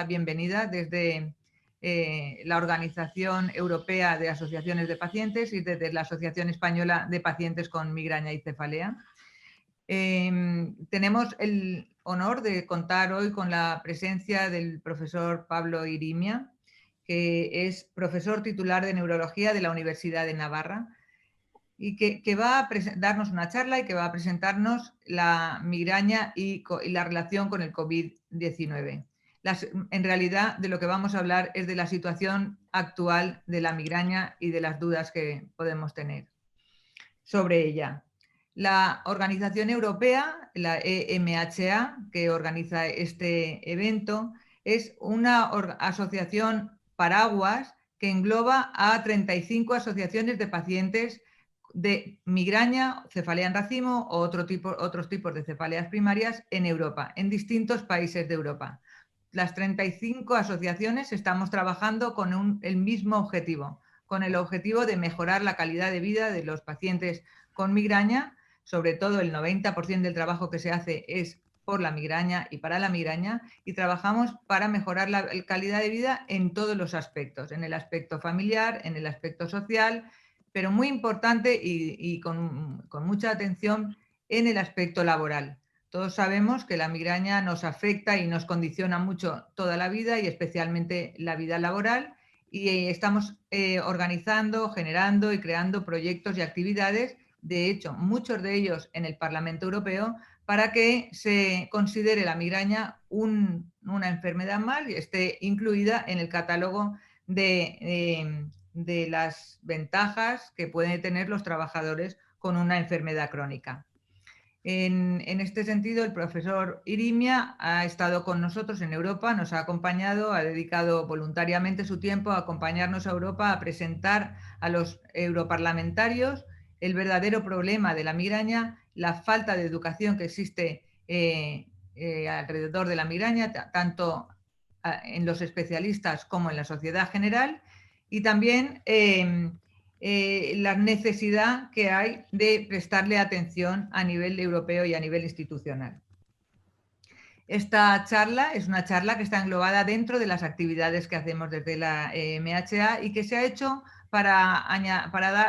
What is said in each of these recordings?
la bienvenida desde la Organización Europea de Asociaciones de Pacientes y desde la Asociación Española de Pacientes con Migraña y Cefalea. Tenemos el honor de contar hoy con la presencia del profesor Pablo Irimia, que es profesor titular de Neurología de la Universidad de Navarra y que va a darnos una charla y que va a presentarnos la migraña y la relación con el COVID-19. En realidad, de lo que vamos a hablar es de la situación actual de la migraña y de las dudas que podemos tener sobre ella. La organización europea, la EMHA, que organiza este evento, es una asociación paraguas que engloba a 35 asociaciones de pacientes de migraña, cefalea en racimo o otros tipos de cefaleas primarias en Europa, en distintos países de Europa. Las 35 asociaciones estamos trabajando con el mismo objetivo, con el objetivo de mejorar la calidad de vida de los pacientes con migraña. Sobre todo el 90% del trabajo que se hace es por la migraña y para la migraña, y trabajamos para mejorar la calidad de vida en todos los aspectos, en el aspecto familiar, en el aspecto social, pero muy importante y con mucha atención en el aspecto laboral. Todos sabemos que la migraña nos afecta y nos condiciona mucho toda la vida y especialmente la vida laboral, y estamos organizando, generando y creando proyectos y actividades, de hecho muchos de ellos en el Parlamento Europeo, para que se considere la migraña una enfermedad más y esté incluida en el catálogo de las ventajas que pueden tener los trabajadores con una enfermedad crónica. En este sentido, el profesor Irimia ha estado con nosotros en Europa, nos ha acompañado, ha dedicado voluntariamente su tiempo a acompañarnos a Europa a presentar a los europarlamentarios el verdadero problema de la migraña, la falta de educación que existe alrededor de la migraña, tanto en los especialistas como en la sociedad general, y también la necesidad que hay de prestarle atención a nivel europeo y a nivel institucional. Esta charla es una charla que está englobada dentro de las actividades que hacemos desde la MHA y que se ha hecho para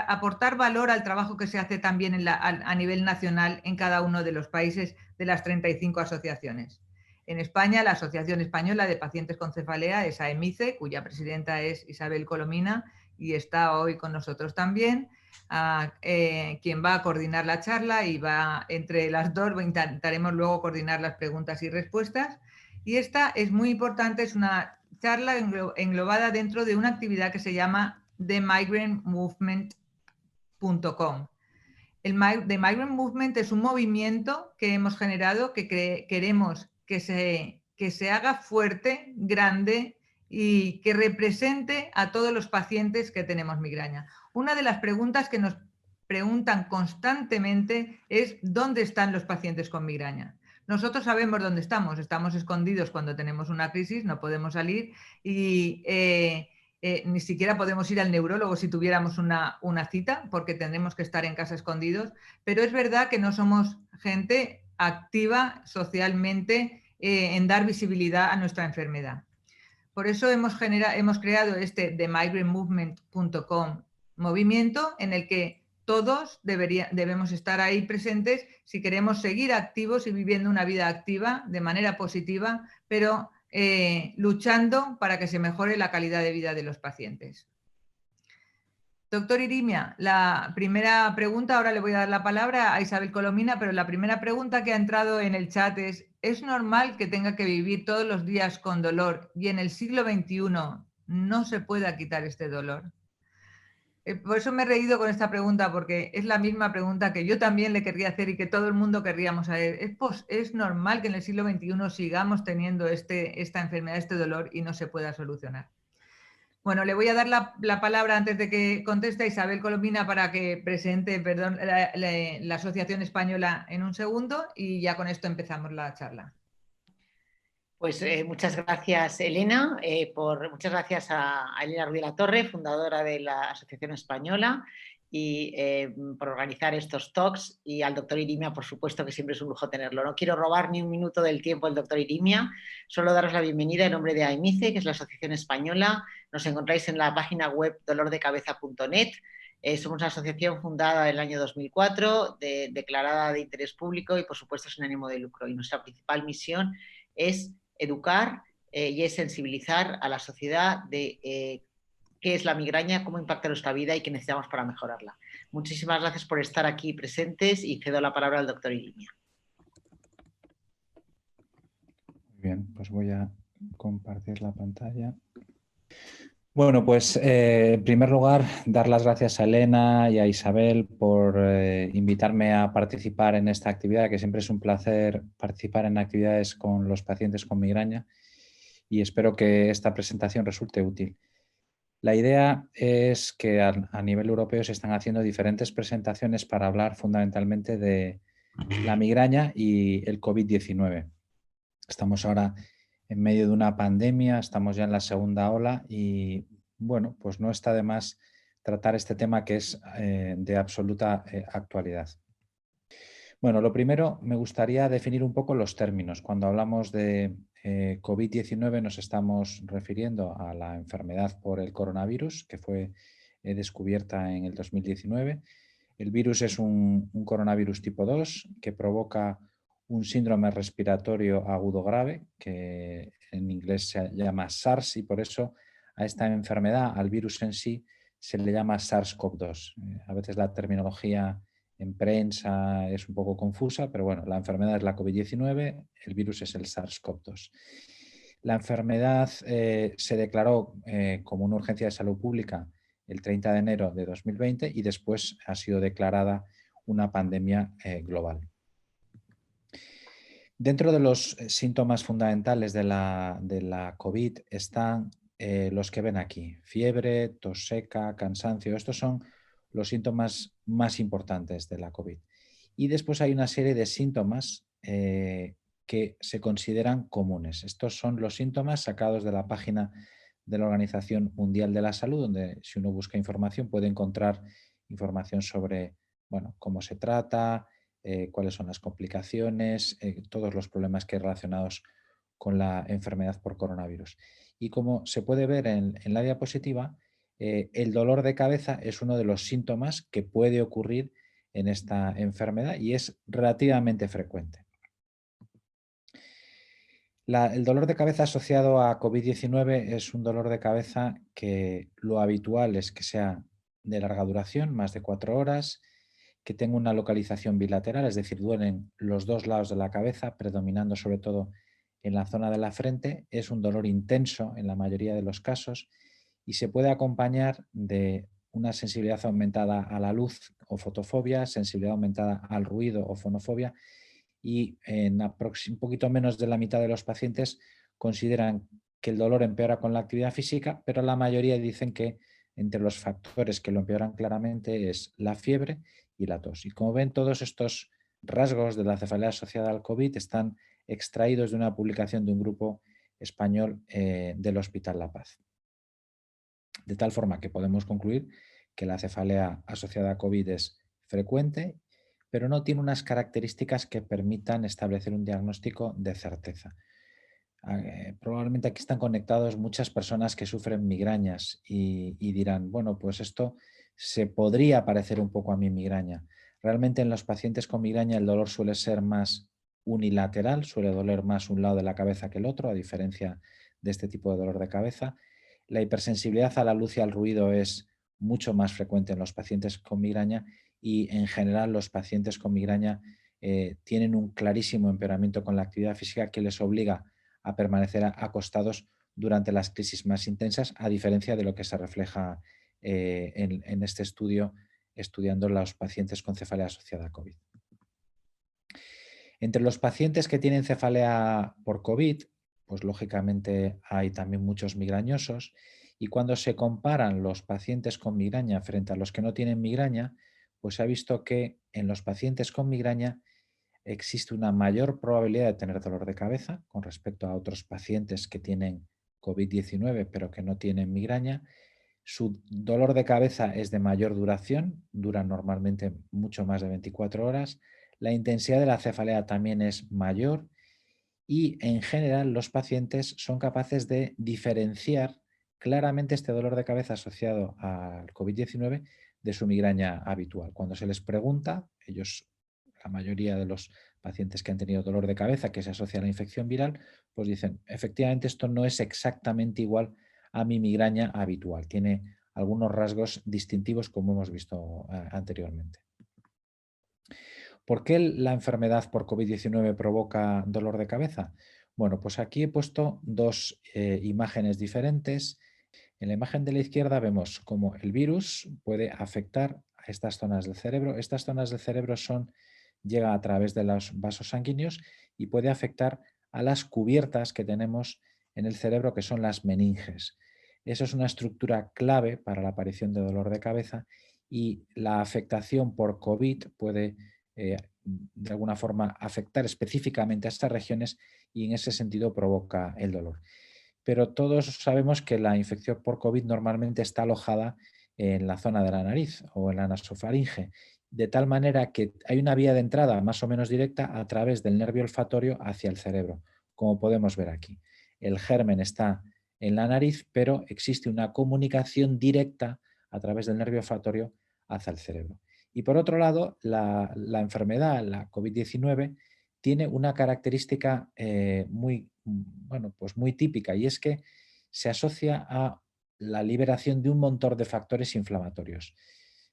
aportar valor al trabajo que se hace también a nivel nacional en cada uno de los países de las 35 asociaciones. En España, la Asociación Española de Pacientes con Cefalea es AEMICE, cuya presidenta es Isabel Colomina, y está hoy con nosotros también, quien va a coordinar la charla, y entre las dos intentaremos luego coordinar las preguntas y respuestas. Y esta es muy importante, es una charla englobada dentro de una actividad que se llama themigrantmovement.com. The Migrant Movement es un movimiento que hemos generado que queremos que se haga fuerte, grande y que represente a todos los pacientes que tenemos migraña. Una de las preguntas que nos preguntan constantemente es ¿dónde están los pacientes con migraña? Nosotros sabemos dónde estamos escondidos cuando tenemos una crisis, no podemos salir y ni siquiera podemos ir al neurólogo si tuviéramos una cita, porque tendremos que estar en casa escondidos, pero es verdad que no somos gente activa socialmente en dar visibilidad a nuestra enfermedad. Por eso hemos creado este themigrantmovement.com movimiento en el que todos debemos estar ahí presentes si queremos seguir activos y viviendo una vida activa de manera positiva, pero luchando para que se mejore la calidad de vida de los pacientes. Doctor Irimia, la primera pregunta, ahora le voy a dar la palabra a Isabel Colomina, pero la primera pregunta que ha entrado en el chat ¿es normal que tenga que vivir todos los días con dolor y en el siglo XXI no se pueda quitar este dolor? Por eso me he reído con esta pregunta, porque es la misma pregunta que yo también le querría hacer y que todo el mundo querríamos saber. ¿Es normal que en el siglo XXI sigamos teniendo esta enfermedad, este dolor, y no se pueda solucionar? Bueno, le voy a dar la palabra antes de que conteste a Isabel Colomina para que presente la Asociación Española en un segundo, y ya con esto empezamos la charla. Pues muchas gracias, Elena, muchas gracias a Elena Ruiz de la Torre, fundadora de la Asociación Española, y por organizar estos talks, y al doctor Irimia, por supuesto, que siempre es un lujo tenerlo. No quiero robar ni un minuto del tiempo del doctor Irimia, solo daros la bienvenida en nombre de AEMICE, que es la Asociación Española. Nos encontráis en la página web dolordecabeza.net. Somos una asociación fundada en el año 2004, declarada de interés público y, por supuesto, sin ánimo de lucro. Y nuestra principal misión es educar y es sensibilizar a la sociedad de qué es la migraña, cómo impacta nuestra vida y qué necesitamos para mejorarla. Muchísimas gracias por estar aquí presentes y cedo la palabra al doctor Irimia. Bien, pues voy a compartir la pantalla. Bueno, pues en primer lugar, dar las gracias a Elena y a Isabel por invitarme a participar en esta actividad, que siempre es un placer participar en actividades con los pacientes con migraña, y espero que esta presentación resulte útil. La idea es que a nivel europeo se están haciendo diferentes presentaciones para hablar fundamentalmente de la migraña y el COVID-19. Estamos ahora en medio de una pandemia, estamos ya en la segunda ola y, bueno, pues no está de más tratar este tema que es de absoluta actualidad. Bueno, lo primero me gustaría definir un poco los términos. Cuando hablamos de COVID-19 nos estamos refiriendo a la enfermedad por el coronavirus, que fue descubierta en el 2019. El virus es un coronavirus tipo 2 que provoca un síndrome respiratorio agudo grave, que en inglés se llama SARS, y por eso a esta enfermedad, al virus en sí, se le llama SARS-CoV-2. A veces la terminología en prensa es un poco confusa, pero bueno, la enfermedad es la COVID-19, el virus es el SARS-CoV-2. La enfermedad se declaró como una urgencia de salud pública el 30 de enero de 2020 y después ha sido declarada una pandemia global. Dentro de los síntomas fundamentales de la COVID están los que ven aquí: fiebre, tos seca, cansancio. Estos son los síntomas más importantes de la COVID. Y después hay una serie de síntomas que se consideran comunes. Estos son los síntomas sacados de la página de la Organización Mundial de la Salud, donde si uno busca información puede encontrar información sobre, bueno, cómo se trata, cuáles son las complicaciones, todos los problemas que hay relacionados con la enfermedad por coronavirus. Y como se puede ver en la diapositiva, el dolor de cabeza es uno de los síntomas que puede ocurrir en esta enfermedad y es relativamente frecuente. El dolor de cabeza asociado a COVID-19 es un dolor de cabeza que lo habitual es que sea de larga duración, más de 4 horas, que tenga una localización bilateral, es decir, duelen los dos lados de la cabeza, predominando sobre todo en la zona de la frente. Es un dolor intenso en la mayoría de los casos y se puede acompañar de una sensibilidad aumentada a la luz o fotofobia, sensibilidad aumentada al ruido o fonofobia, y en un poquito menos de la mitad de los pacientes consideran que el dolor empeora con la actividad física, pero la mayoría dicen que entre los factores que lo empeoran claramente es la fiebre y la tos. Y como ven, todos estos rasgos de la cefalea asociada al COVID están extraídos de una publicación de un grupo español del Hospital La Paz. De tal forma que podemos concluir que la cefalea asociada a COVID es frecuente, pero no tiene unas características que permitan establecer un diagnóstico de certeza. Probablemente aquí están conectados muchas personas que sufren migrañas y dirán, bueno, pues esto se podría parecer un poco a mi migraña. Realmente en los pacientes con migraña el dolor suele ser más unilateral, suele doler más un lado de la cabeza que el otro, a diferencia de este tipo de dolor de cabeza. La hipersensibilidad a la luz y al ruido es mucho más frecuente en los pacientes con migraña y en general los pacientes con migraña tienen un clarísimo empeoramiento con la actividad física que les obliga a permanecer acostados durante las crisis más intensas, a diferencia de lo que se refleja en este estudio estudiando los pacientes con cefalea asociada a COVID. Entre los pacientes que tienen cefalea por COVID, pues lógicamente hay también muchos migrañosos, y cuando se comparan los pacientes con migraña frente a los que no tienen migraña, pues se ha visto que en los pacientes con migraña existe una mayor probabilidad de tener dolor de cabeza con respecto a otros pacientes que tienen COVID-19 pero que no tienen migraña. Su dolor de cabeza es de mayor duración, dura normalmente mucho más de 24 horas. La intensidad de la cefalea también es mayor y en general los pacientes son capaces de diferenciar claramente este dolor de cabeza asociado al COVID-19 de su migraña habitual. Cuando se les pregunta, ellos, la mayoría de los pacientes que han tenido dolor de cabeza que se asocia a la infección viral, pues dicen, efectivamente esto no es exactamente igual a mi migraña habitual, tiene algunos rasgos distintivos como hemos visto anteriormente. ¿Por qué la enfermedad por COVID-19 provoca dolor de cabeza? Bueno, pues aquí he puesto dos imágenes diferentes. En la imagen de la izquierda vemos cómo el virus puede afectar a estas zonas del cerebro. Estas zonas del cerebro llega a través de los vasos sanguíneos y puede afectar a las cubiertas que tenemos en el cerebro, que son las meninges. Eso es una estructura clave para la aparición de dolor de cabeza y la afectación por COVID puede de alguna forma afectar específicamente a estas regiones y en ese sentido provoca el dolor. Pero todos sabemos que la infección por COVID normalmente está alojada en la zona de la nariz o en la nasofaringe, de tal manera que hay una vía de entrada más o menos directa a través del nervio olfatorio hacia el cerebro, como podemos ver aquí. El germen está en la nariz, pero existe una comunicación directa a través del nervio olfatorio hacia el cerebro. Y por otro lado, la enfermedad, la COVID-19, tiene una característica pues muy típica, y es que se asocia a la liberación de un montón de factores inflamatorios.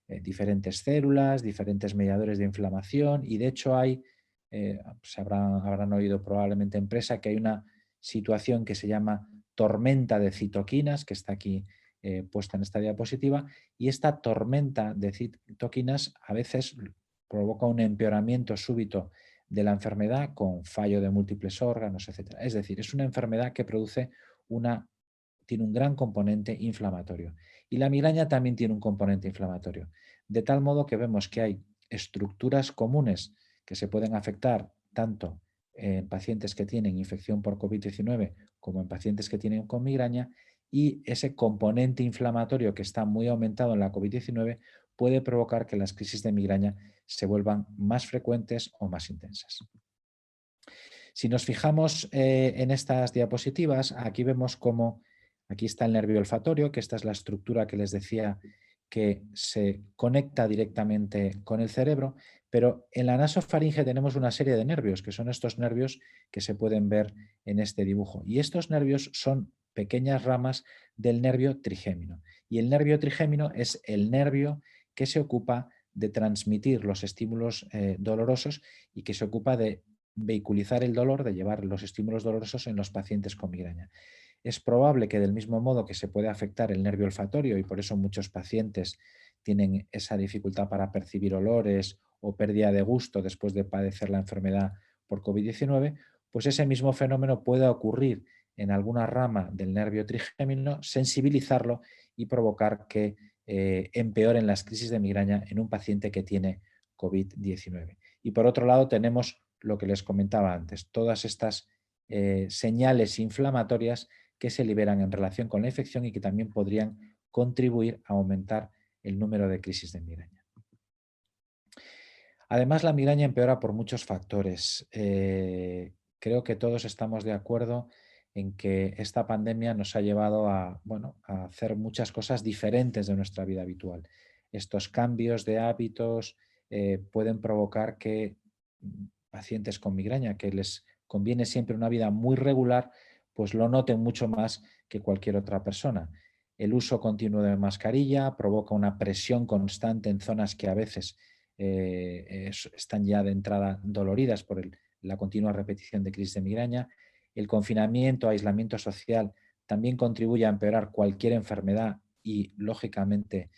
Diferentes células, diferentes mediadores de inflamación, y de hecho habrán oído probablemente en prensa que hay una situación que se llama tormenta de citoquinas, que está aquí puesta en esta diapositiva, y esta tormenta de citoquinas a veces provoca un empeoramiento súbito de la enfermedad con fallo de múltiples órganos, etc. Es decir, es una enfermedad que tiene un gran componente inflamatorio. Y la migraña también tiene un componente inflamatorio. De tal modo que vemos que hay estructuras comunes que se pueden afectar tanto en pacientes que tienen infección por COVID-19 como en pacientes que tienen con migraña, y ese componente inflamatorio que está muy aumentado en la COVID-19 puede provocar que las crisis de migraña se vuelvan más frecuentes o más intensas. Si nos fijamos en estas diapositivas, aquí vemos cómo aquí está el nervio olfatorio, que esta es la estructura que les decía que se conecta directamente con el cerebro, pero en la nasofaringe tenemos una serie de nervios, que son estos nervios que se pueden ver en este dibujo. Y estos nervios son pequeñas ramas del nervio trigémino. Y el nervio trigémino es el nervio que se ocupa de transmitir los estímulos dolorosos y que se ocupa de vehiculizar el dolor, de llevar los estímulos dolorosos en los pacientes con migraña. Es probable que del mismo modo que se puede afectar el nervio olfatorio, y por eso muchos pacientes tienen esa dificultad para percibir olores o pérdida de gusto después de padecer la enfermedad por COVID-19, pues ese mismo fenómeno puede ocurrir en alguna rama del nervio trigémino, sensibilizarlo y provocar que empeoren las crisis de migraña en un paciente que tiene COVID-19. Y por otro lado tenemos lo que les comentaba antes, todas estas señales inflamatorias que se liberan en relación con la infección y que también podrían contribuir a aumentar el número de crisis de migraña. Además, la migraña empeora por muchos factores. Creo que todos estamos de acuerdo en que esta pandemia nos ha llevado a hacer muchas cosas diferentes de nuestra vida habitual. Estos cambios de hábitos pueden provocar que pacientes con migraña, que les conviene siempre una vida muy regular, pues lo noten mucho más que cualquier otra persona. El uso continuo de mascarilla provoca una presión constante en zonas que a veces están ya de entrada doloridas por la continua repetición de crisis de migraña. El confinamiento, aislamiento social también contribuye a empeorar cualquier enfermedad y, lógicamente,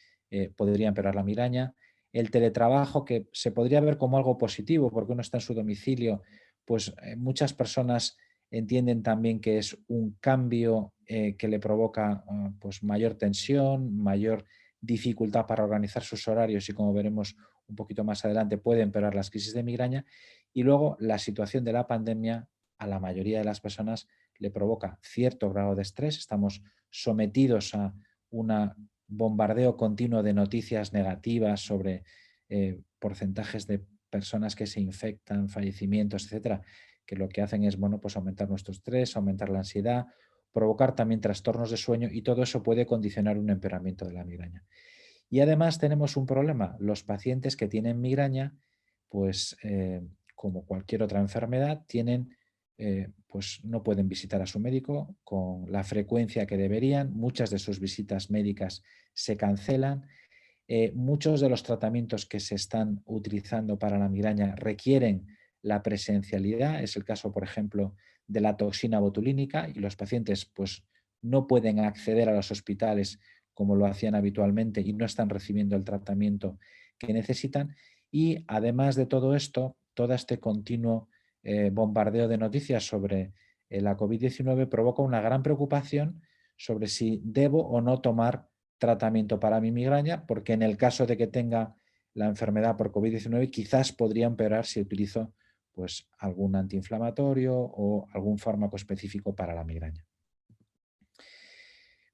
podría empeorar la migraña. El teletrabajo, que se podría ver como algo positivo porque uno está en su domicilio, pues muchas personas entienden también que es un cambio que le provoca pues mayor tensión, mayor dificultad para organizar sus horarios y, como veremos un poquito más adelante, puede empeorar las crisis de migraña. Y luego la situación de la pandemia a la mayoría de las personas le provoca cierto grado de estrés. Estamos sometidos a un bombardeo continuo de noticias negativas sobre porcentajes de personas que se infectan, fallecimientos, etcétera, que lo que hacen es, bueno, pues aumentar nuestro estrés, aumentar la ansiedad, provocar también trastornos de sueño, y todo eso puede condicionar un empeoramiento de la migraña. Y además tenemos un problema: los pacientes que tienen migraña, pues como cualquier otra enfermedad, pues no pueden visitar a su médico con la frecuencia que deberían. Muchas de sus visitas médicas se cancelan. Muchos de los tratamientos que se están utilizando para la migraña requieren la presencialidad. Es el caso, por ejemplo, de la toxina botulínica, y los pacientes pues no pueden acceder a los hospitales como lo hacían habitualmente y no están recibiendo el tratamiento que necesitan. Y además de todo esto, todo este continuo bombardeo de noticias sobre la COVID-19 provoca una gran preocupación sobre si debo o no tomar tratamiento para mi migraña, porque en el caso de que tenga la enfermedad por COVID-19 quizás podría empeorar si utilizo pues algún antiinflamatorio o algún fármaco específico para la migraña.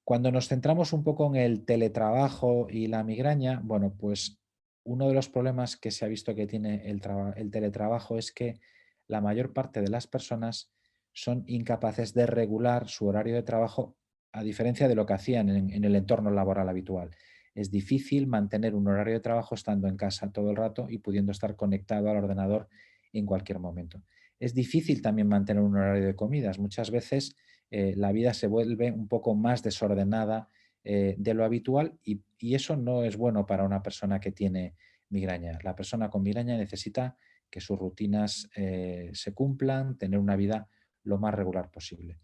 Cuando nos centramos un poco en el teletrabajo y la migraña, bueno, pues uno de los problemas que se ha visto que tiene el teletrabajo es que la mayor parte de las personas son incapaces de regular su horario de trabajo, a diferencia de lo que hacían en el entorno laboral habitual. Es difícil mantener un horario de trabajo estando en casa todo el rato y pudiendo estar conectado al ordenador en cualquier momento. Es difícil también mantener un horario de comidas. Muchas veces la vida se vuelve un poco más desordenada de lo habitual, y eso no es bueno para una persona que tiene migraña. La persona con migraña necesita que sus rutinas se cumplan, tener una vida lo más regular posible.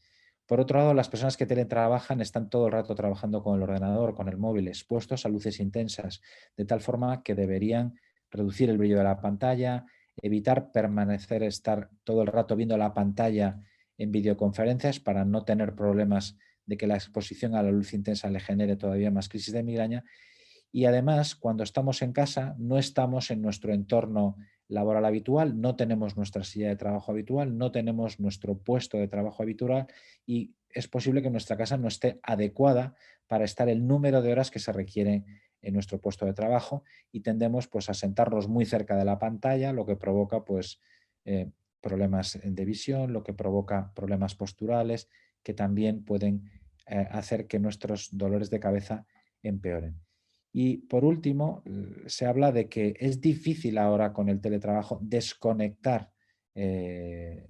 Por otro lado, las personas que teletrabajan están todo el rato trabajando con el ordenador, con el móvil, expuestos a luces intensas, de tal forma que deberían reducir el brillo de la pantalla, evitar estar todo el rato viendo la pantalla en videoconferencias para no tener problemas de que la exposición a la luz intensa le genere todavía más crisis de migraña. Y además, cuando estamos en casa, no estamos en nuestro entorno laboral habitual, no tenemos nuestra silla de trabajo habitual, no tenemos nuestro puesto de trabajo habitual, y es posible que nuestra casa no esté adecuada para estar el número de horas que se requieren en nuestro puesto de trabajo, y tendemos pues a sentarnos muy cerca de la pantalla, lo que provoca pues problemas de visión, lo que provoca problemas posturales que también pueden hacer que nuestros dolores de cabeza empeoren. Y por último, se habla de que es difícil ahora con el teletrabajo desconectar del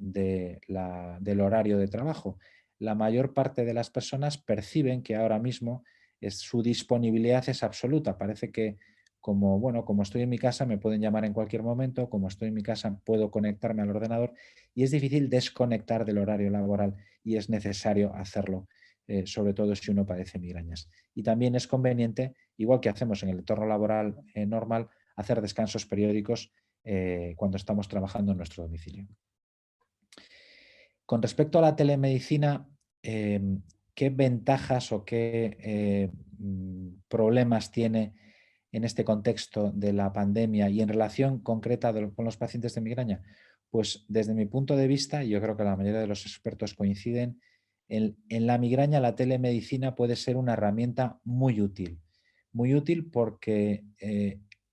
horario de trabajo. La mayor parte de las personas perciben que ahora mismo su disponibilidad es absoluta. Parece que como estoy en mi casa me pueden llamar en cualquier momento, como estoy en mi casa puedo conectarme al ordenador, y es difícil desconectar del horario laboral, y es necesario hacerlo, sobre todo si uno padece migrañas. Y también es conveniente, igual que hacemos en el entorno laboral normal, hacer descansos periódicos cuando estamos trabajando en nuestro domicilio. Con respecto a la telemedicina, ¿qué ventajas o qué problemas tiene en este contexto de la pandemia y en relación concreta con los pacientes de migraña? Pues desde mi punto de vista, y yo creo que la mayoría de los expertos coinciden, en la migraña la telemedicina puede ser una herramienta muy útil porque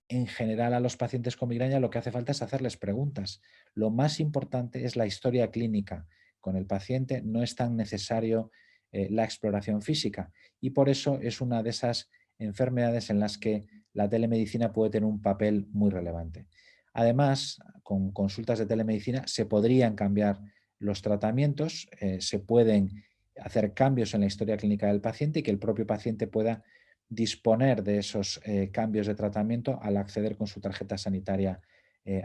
en general a los pacientes con migraña lo que hace falta es hacerles preguntas. Lo más importante es la historia clínica con el paciente, no es tan necesario la exploración física, y por eso es una de esas enfermedades en las que la telemedicina puede tener un papel muy relevante. Además, con consultas de telemedicina se podrían cambiar los tratamientos, se pueden hacer cambios en la historia clínica del paciente y que el propio paciente pueda disponer de esos cambios de tratamiento al acceder con su tarjeta sanitaria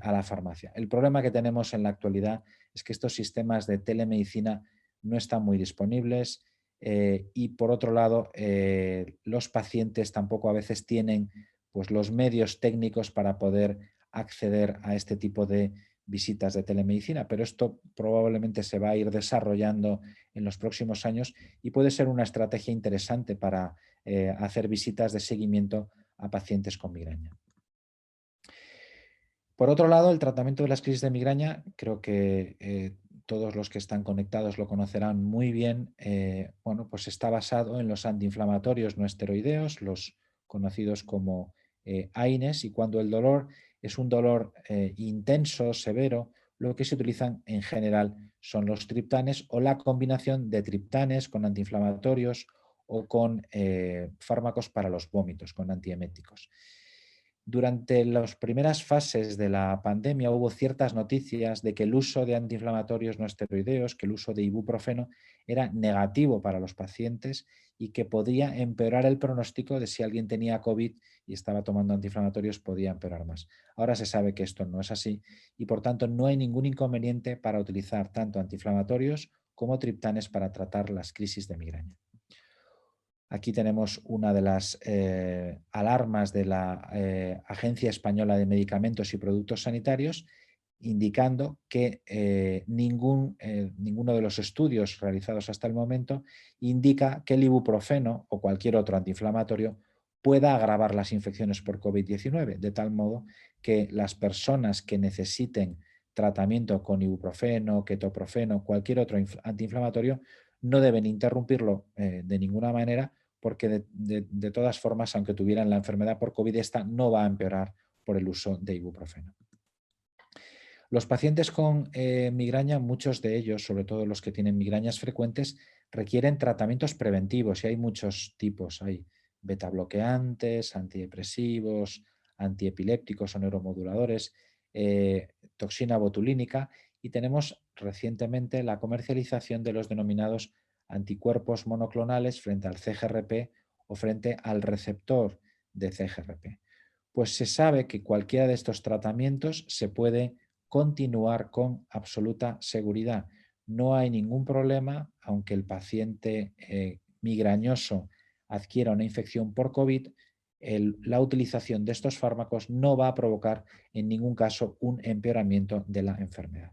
a la farmacia. El problema que tenemos en la actualidad es que estos sistemas de telemedicina no están muy disponibles, y por otro lado los pacientes tampoco a veces tienen pues, los medios técnicos para poder acceder a este tipo de visitas de telemedicina, pero esto probablemente se va a ir desarrollando en los próximos años y puede ser una estrategia interesante para hacer visitas de seguimiento a pacientes con migraña. Por otro lado, el tratamiento de las crisis de migraña, creo que todos los que están conectados lo conocerán muy bien, bueno, pues está basado en los antiinflamatorios no esteroideos, los conocidos como AINES, y cuando el dolor es un dolor intenso, severo, lo que se utilizan en general son los triptanes o la combinación de triptanes con antiinflamatorios o con fármacos para los vómitos, con antieméticos. Durante las primeras fases de la pandemia hubo ciertas noticias de que el uso de antiinflamatorios no esteroideos, que el uso de ibuprofeno era negativo para los pacientes y que podía empeorar el pronóstico de si alguien tenía COVID y estaba tomando antiinflamatorios, podía empeorar más. Ahora se sabe que esto no es así y por tanto no hay ningún inconveniente para utilizar tanto antiinflamatorios como triptanes para tratar las crisis de migraña. Aquí tenemos una de las alarmas de la Agencia Española de Medicamentos y Productos Sanitarios, indicando que ninguno de los estudios realizados hasta el momento indica que el ibuprofeno o cualquier otro antiinflamatorio pueda agravar las infecciones por COVID-19, de tal modo que las personas que necesiten tratamiento con ibuprofeno, ketoprofeno, cualquier otro antiinflamatorio, no deben interrumpirlo de ninguna manera, porque de todas formas, aunque tuvieran la enfermedad por COVID, esta no va a empeorar por el uso de ibuprofeno. Los pacientes con migraña, muchos de ellos, sobre todo los que tienen migrañas frecuentes, requieren tratamientos preventivos y hay muchos tipos. Hay betabloqueantes, antidepresivos, antiepilépticos o neuromoduladores, toxina botulínica, y tenemos recientemente la comercialización de los denominados anticuerpos monoclonales frente al CGRP o frente al receptor de CGRP. Pues se sabe que cualquiera de estos tratamientos se puede continuar con absoluta seguridad. No hay ningún problema, aunque el paciente migrañoso adquiera una infección por COVID, la utilización de estos fármacos no va a provocar en ningún caso un empeoramiento de la enfermedad.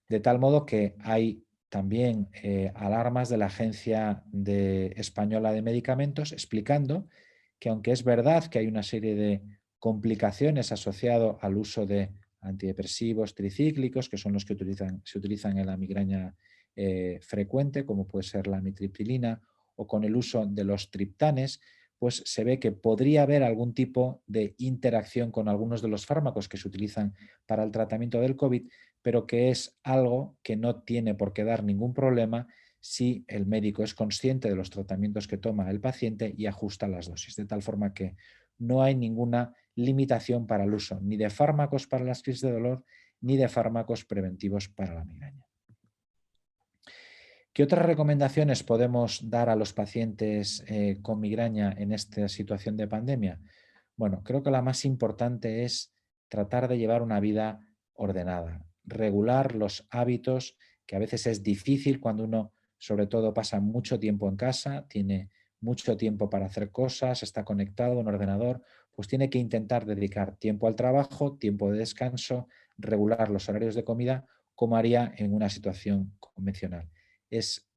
De tal modo que hay también alarmas de la Agencia Española de Medicamentos explicando que aunque es verdad que hay una serie de complicaciones asociadas al uso de antidepresivos tricíclicos, que son los que se utilizan en la migraña frecuente, como puede ser la amitriptilina, o con el uso de los triptanes, pues se ve que podría haber algún tipo de interacción con algunos de los fármacos que se utilizan para el tratamiento del COVID, pero que es algo que no tiene por qué dar ningún problema si el médico es consciente de los tratamientos que toma el paciente y ajusta las dosis, de tal forma que no hay ninguna limitación para el uso ni de fármacos para las crisis de dolor ni de fármacos preventivos para la migraña. ¿Qué otras recomendaciones podemos dar a los pacientes con migraña en esta situación de pandemia? Bueno, creo que la más importante es tratar de llevar una vida ordenada, regular los hábitos, que a veces es difícil cuando uno sobre todo pasa mucho tiempo en casa, tiene mucho tiempo para hacer cosas, está conectado a un ordenador, pues tiene que intentar dedicar tiempo al trabajo, tiempo de descanso, regular los horarios de comida, como haría en una situación convencional. Es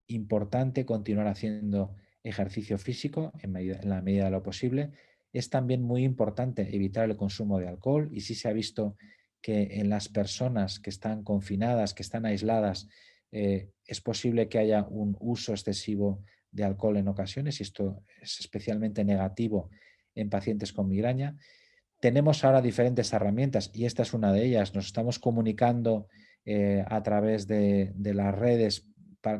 importante continuar haciendo ejercicio físico en la medida de lo posible. Es también muy importante evitar el consumo de alcohol y sí se ha visto que en las personas que están confinadas, que están aisladas, es posible que haya un uso excesivo de alcohol en ocasiones y esto es especialmente negativo en pacientes con migraña. Tenemos ahora diferentes herramientas y esta es una de ellas. Nos estamos comunicando a través de las redes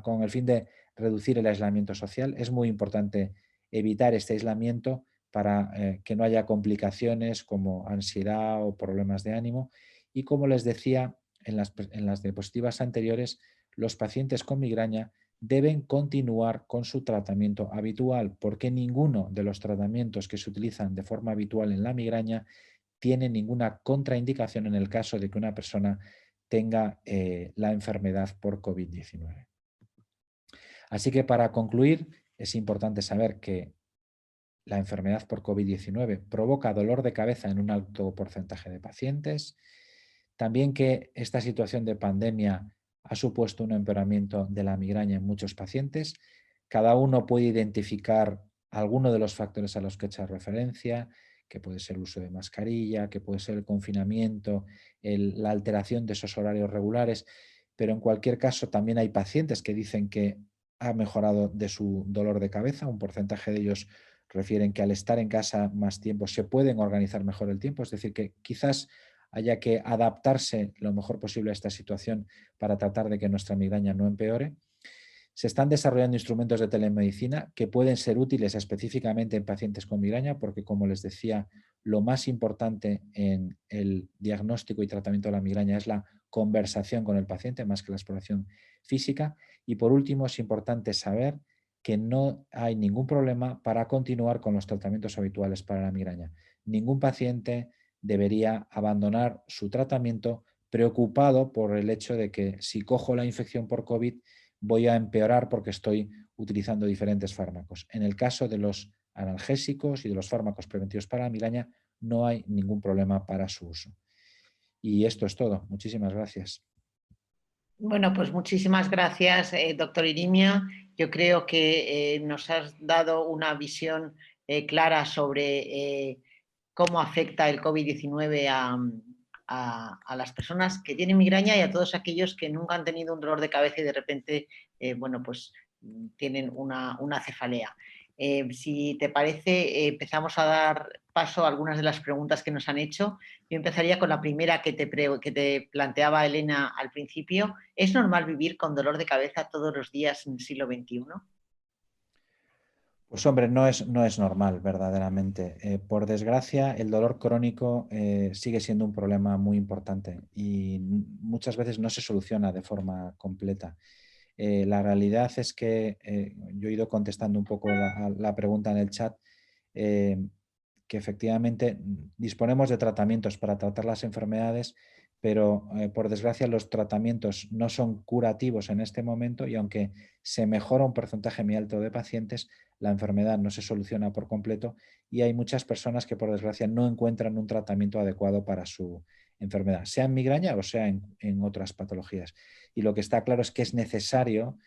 con el fin de reducir el aislamiento social. Es muy importante evitar este aislamiento para que no haya complicaciones como ansiedad o problemas de ánimo. Y como les decía en las diapositivas anteriores, los pacientes con migraña deben continuar con su tratamiento habitual, porque ninguno de los tratamientos que se utilizan de forma habitual en la migraña tiene ninguna contraindicación en el caso de que una persona tenga la enfermedad por COVID-19. Así que para concluir, es importante saber que la enfermedad por COVID-19 provoca dolor de cabeza en un alto porcentaje de pacientes. También que esta situación de pandemia ha supuesto un empeoramiento de la migraña en muchos pacientes, Cada uno puede identificar alguno de los factores a los que he hecho referencia, que puede ser el uso de mascarilla, que puede ser el confinamiento, la alteración de esos horarios regulares, pero en cualquier caso también hay pacientes que dicen que ha mejorado de su dolor de cabeza. Un porcentaje de ellos refieren que al estar en casa más tiempo se pueden organizar mejor el tiempo, es decir, que quizás haya que adaptarse lo mejor posible a esta situación para tratar de que nuestra migraña no empeore. Se están desarrollando instrumentos de telemedicina que pueden ser útiles específicamente en pacientes con migraña, porque, como les decía, lo más importante en el diagnóstico y tratamiento de la migraña es la conversación con el paciente, más que la exploración física. Y por último, es importante saber que no hay ningún problema para continuar con los tratamientos habituales para la migraña. Ningún paciente debería abandonar su tratamiento preocupado por el hecho de que si cojo la infección por COVID voy a empeorar porque estoy utilizando diferentes fármacos. En el caso de los analgésicos y de los fármacos preventivos para la migraña, no hay ningún problema para su uso. Y esto es todo. Muchísimas gracias. Bueno, pues muchísimas gracias, doctor Irimia. Yo creo que nos has dado una visión clara sobre cómo afecta el COVID-19 a las personas que tienen migraña y a todos aquellos que nunca han tenido un dolor de cabeza y de repente, bueno, pues tienen una cefalea. Si te parece, empezamos a dar paso a algunas de las preguntas que nos han hecho. Yo empezaría con la primera que te planteaba Elena al principio. ¿Es normal vivir con dolor de cabeza todos los días en el siglo XXI? Pues hombre, no es normal, verdaderamente. Por desgracia, el dolor crónico sigue siendo un problema muy importante y muchas veces no se soluciona de forma completa. La realidad es que yo he ido contestando un poco la pregunta en el chat, que efectivamente disponemos de tratamientos para tratar las enfermedades, pero por desgracia los tratamientos no son curativos en este momento y aunque se mejora un porcentaje muy alto de pacientes, la enfermedad no se soluciona por completo y hay muchas personas que por desgracia no encuentran un tratamiento adecuado para su enfermedad, sea en migraña o sea en otras patologías. Y lo que está claro es que es necesario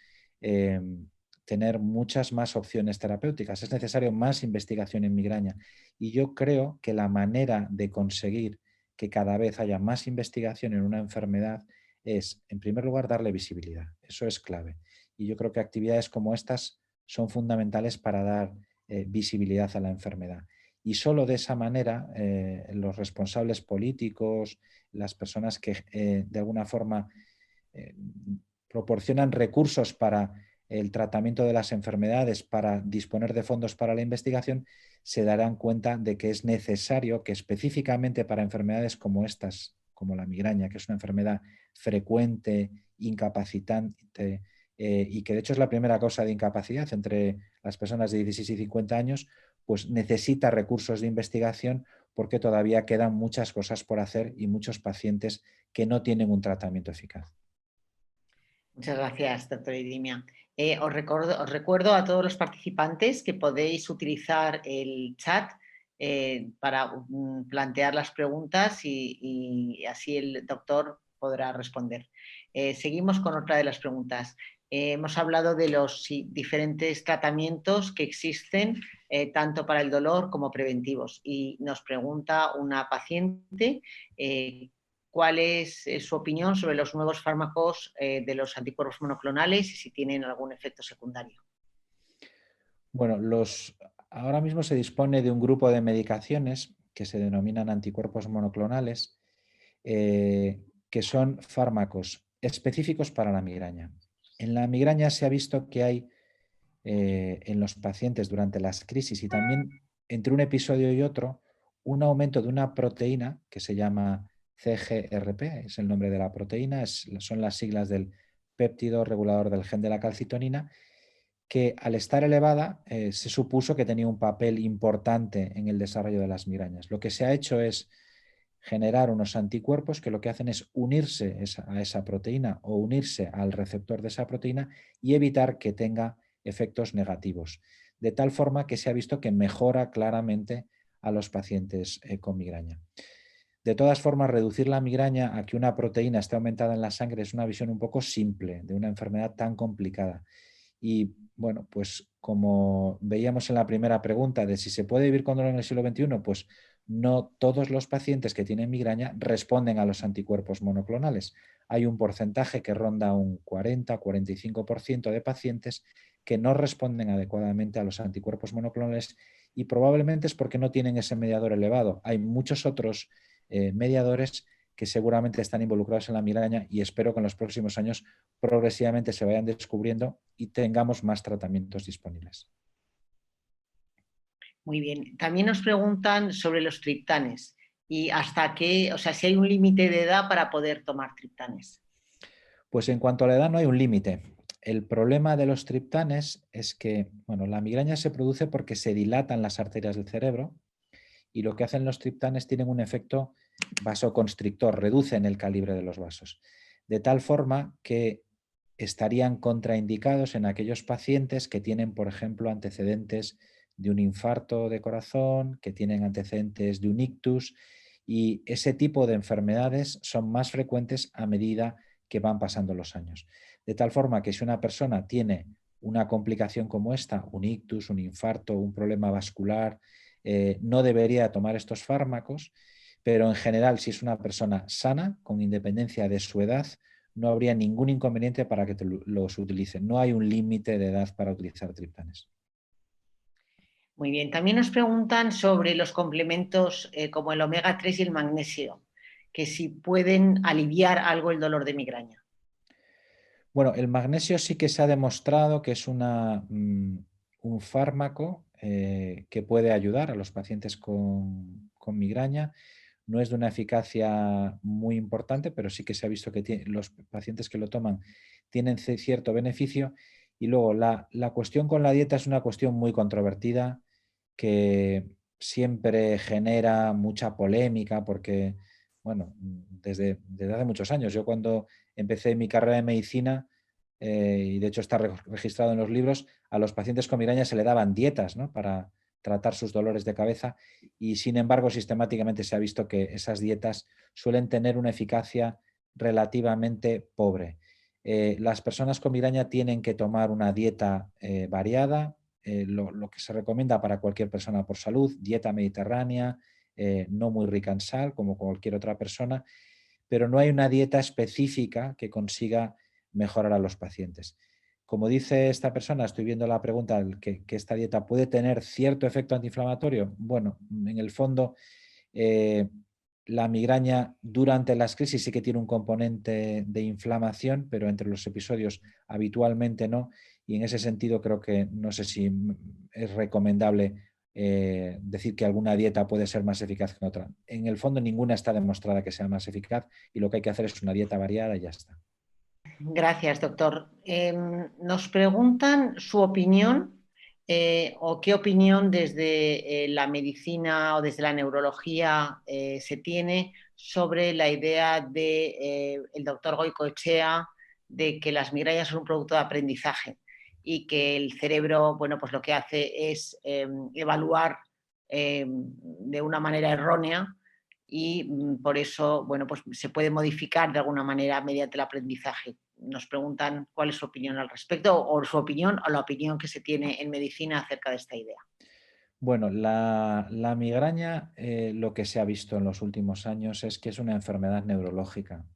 tener muchas más opciones terapéuticas, es necesario más investigación en migraña. Y yo creo que la manera de conseguir que cada vez haya más investigación en una enfermedad es, en primer lugar, darle visibilidad. Eso es clave. Y yo creo que actividades como estas son fundamentales para dar visibilidad a la enfermedad. Y solo de esa manera los responsables políticos, las personas que de alguna forma proporcionan recursos para el tratamiento de las enfermedades, para disponer de fondos para la investigación, se darán cuenta de que es necesario que específicamente para enfermedades como estas, como la migraña, que es una enfermedad frecuente, incapacitante, y que de hecho es la primera causa de incapacidad entre las personas de 16 y 50 años, pues necesita recursos de investigación porque todavía quedan muchas cosas por hacer y muchos pacientes que no tienen un tratamiento eficaz. Muchas gracias, doctor Irimia. Os recuerdo a todos los participantes que podéis utilizar el chat para plantear las preguntas y así el doctor podrá responder. Seguimos con otra de las preguntas. Hemos hablado de los diferentes tratamientos que existen, tanto para el dolor como preventivos. Y nos pregunta una paciente cuál es su opinión sobre los nuevos fármacos de los anticuerpos monoclonales y si tienen algún efecto secundario. Bueno, ahora mismo se dispone de un grupo de medicaciones que se denominan anticuerpos monoclonales, que son fármacos específicos para la migraña. En la migraña se ha visto que hay en los pacientes durante las crisis y también entre un episodio y otro un aumento de una proteína que se llama CGRP, es el nombre de la proteína, son las siglas del péptido regulador del gen de la calcitonina, que al estar elevada se supuso que tenía un papel importante en el desarrollo de las migrañas. Lo que se ha hecho es generar unos anticuerpos que lo que hacen es unirse a esa proteína o unirse al receptor de esa proteína y evitar que tenga efectos negativos, de tal forma que se ha visto que mejora claramente a los pacientes con migraña. De todas formas, reducir la migraña a que una proteína esté aumentada en la sangre es una visión un poco simple de una enfermedad tan complicada. Y bueno, pues como veíamos en la primera pregunta de si se puede vivir con dolor en el siglo XXI, pues no todos los pacientes que tienen migraña responden a los anticuerpos monoclonales. Hay un porcentaje que ronda un 40-45% de pacientes que no responden adecuadamente a los anticuerpos monoclonales y probablemente es porque no tienen ese mediador elevado. Hay muchos otros mediadores que seguramente están involucrados en la migraña y espero que en los próximos años progresivamente se vayan descubriendo y tengamos más tratamientos disponibles. Muy bien. También nos preguntan sobre los triptanes y hasta qué, o sea, si hay un límite de edad para poder tomar triptanes. Pues en cuanto a la edad no hay un límite. El problema de los triptanes es que, bueno, la migraña se produce porque se dilatan las arterias del cerebro y lo que hacen los triptanes tienen un efecto vasoconstrictor, reducen el calibre de los vasos, de tal forma que estarían contraindicados en aquellos pacientes que tienen, por ejemplo, antecedentes de un infarto de corazón, que tienen antecedentes de un ictus, y ese tipo de enfermedades son más frecuentes a medida que van pasando los años. De tal forma que si una persona tiene una complicación como esta, un ictus, un infarto, un problema vascular, no debería tomar estos fármacos, pero en general, si es una persona sana, con independencia de su edad, no habría ningún inconveniente para que los utilicen. No hay un límite de edad para utilizar triptanes. Muy bien. También nos preguntan sobre los complementos como el omega 3 y el magnesio, que si pueden aliviar algo el dolor de migraña. Bueno, el magnesio sí que se ha demostrado que es un fármaco que puede ayudar a los pacientes con migraña. No es de una eficacia muy importante, pero sí que se ha visto que los pacientes que lo toman tienen cierto beneficio. Y luego la cuestión con la dieta es una cuestión muy controvertida que siempre genera mucha polémica porque, bueno, desde hace muchos años, yo cuando empecé mi carrera de medicina, y de hecho está registrado en los libros, a los pacientes con migraña se le daban dietas, ¿no?, para tratar sus dolores de cabeza y sin embargo sistemáticamente se ha visto que esas dietas suelen tener una eficacia relativamente pobre. Las personas con migraña tienen que tomar una dieta variada, lo que se recomienda para cualquier persona por salud, dieta mediterránea, no muy rica en sal como cualquier otra persona, pero no hay una dieta específica que consiga mejorar a los pacientes. Como dice esta persona, estoy viendo la pregunta, que esta dieta puede tener cierto efecto antiinflamatorio. Bueno, en el fondo, la migraña durante las crisis sí que tiene un componente de inflamación, pero entre los episodios habitualmente no. Y en ese sentido creo que no sé si es recomendable decir que alguna dieta puede ser más eficaz que otra. En el fondo ninguna está demostrada que sea más eficaz y lo que hay que hacer es una dieta variada y ya está. Gracias, doctor. Nos preguntan su opinión o qué opinión desde la medicina o desde la neurología se tiene sobre la idea del doctor Goicoechea de que las migrañas son un producto de aprendizaje y que el cerebro, bueno, pues lo que hace es evaluar de una manera errónea y por eso, bueno, pues se puede modificar de alguna manera mediante el aprendizaje. Nos preguntan cuál es su opinión al respecto o su opinión o la opinión que se tiene en medicina acerca de esta idea. Bueno, la migraña, lo que se ha visto en los últimos años es que es una enfermedad neurológica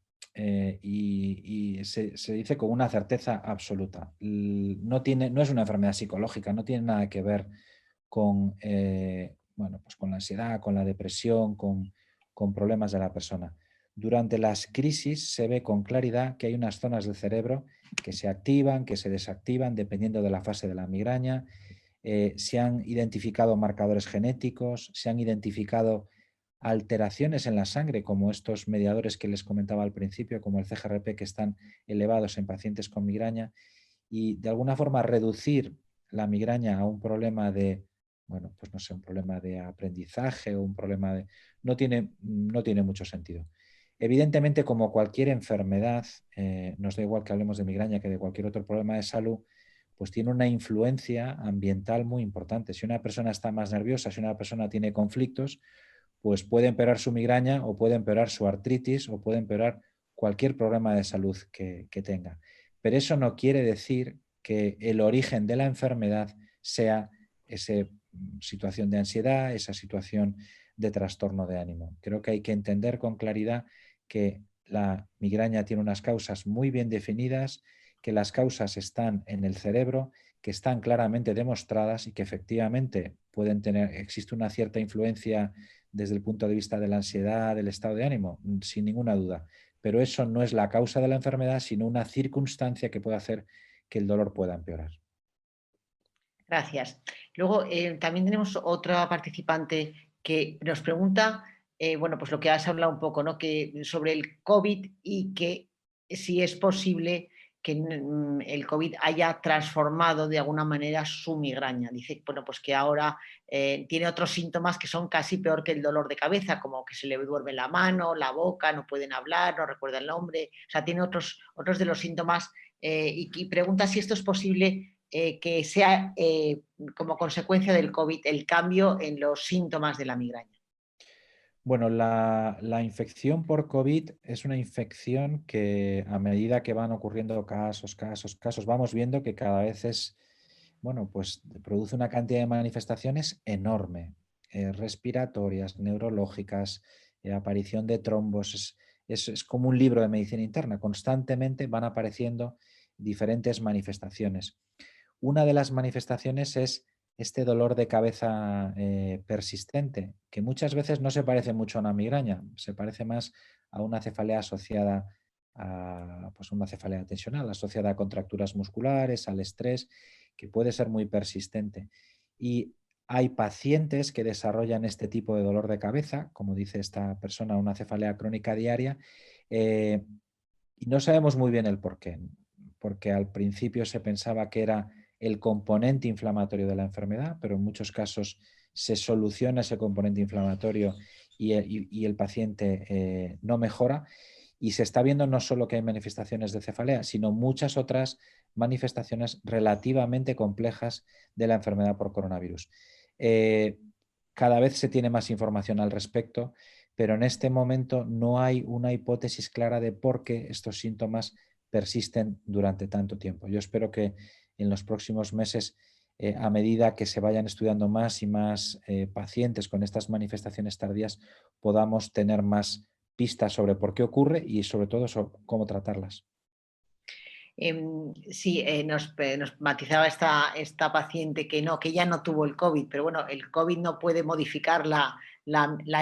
y se dice con una certeza absoluta. No es una enfermedad psicológica, no tiene nada que ver con, bueno, pues con la ansiedad, con la depresión, con problemas de la persona. Durante las crisis se ve con claridad que hay unas zonas del cerebro que se activan, que se desactivan dependiendo de la fase de la migraña. Se han identificado marcadores genéticos, se han identificado alteraciones en la sangre, como estos mediadores que les comentaba al principio, como el CGRP, que están elevados en pacientes con migraña, y de alguna forma reducir la migraña a un problema de, bueno, pues no sé, un problema de aprendizaje o un problema de... No tiene mucho sentido. Evidentemente, como cualquier enfermedad, nos da igual que hablemos de migraña que de cualquier otro problema de salud, pues tiene una influencia ambiental muy importante. Si una persona está más nerviosa, si una persona tiene conflictos, pues puede empeorar su migraña o puede empeorar su artritis o puede empeorar cualquier problema de salud que tenga. Pero eso no quiere decir que el origen de la enfermedad sea esa situación de ansiedad, esa situación de trastorno de ánimo. Creo que hay que entender con claridad que la migraña tiene unas causas muy bien definidas, que las causas están en el cerebro, que están claramente demostradas y que efectivamente existe una cierta influencia desde el punto de vista de la ansiedad, del estado de ánimo, sin ninguna duda. Pero eso no es la causa de la enfermedad, sino una circunstancia que puede hacer que el dolor pueda empeorar. Gracias. Luego, también tenemos otra participante que nos pregunta, bueno, pues lo que has hablado un poco, ¿no? Que sobre el COVID y que si es posible que el COVID haya transformado de alguna manera su migraña. Dice, bueno, pues que ahora tiene otros síntomas que son casi peor que el dolor de cabeza, como que se le duerme la mano, la boca, no pueden hablar, no recuerda el nombre, o sea, tiene otros de los síntomas y pregunta si esto es posible que sea como consecuencia del COVID el cambio en los síntomas de la migraña. Bueno, la infección por COVID es una infección que a medida que van ocurriendo casos, vamos viendo que cada vez bueno, pues produce una cantidad de manifestaciones enorme, respiratorias, neurológicas, aparición de trombos. Es como un libro de medicina interna, constantemente van apareciendo diferentes manifestaciones. Una de las manifestaciones es este dolor de cabeza persistente, que muchas veces no se parece mucho a una migraña, se parece más a una cefalea asociada a pues una cefalea tensional, asociada a contracturas musculares, al estrés, que puede ser muy persistente. Y hay pacientes que desarrollan este tipo de dolor de cabeza, como dice esta persona, una cefalea crónica diaria, y no sabemos muy bien el por qué, porque al principio se pensaba que era el componente inflamatorio de la enfermedad, pero en muchos casos se soluciona ese componente inflamatorio y el paciente no mejora. Y se está viendo no solo que hay manifestaciones de cefalea, sino muchas otras manifestaciones relativamente complejas de la enfermedad por coronavirus. Cada vez se tiene más información al respecto, pero en este momento no hay una hipótesis clara de por qué estos síntomas persisten durante tanto tiempo. Yo espero que en los próximos meses, a medida que se vayan estudiando más y más pacientes con estas manifestaciones tardías, podamos tener más pistas sobre por qué ocurre y sobre todo sobre cómo tratarlas. Sí, nos matizaba esta paciente que ella no tuvo el COVID, pero bueno, el COVID no puede modificar la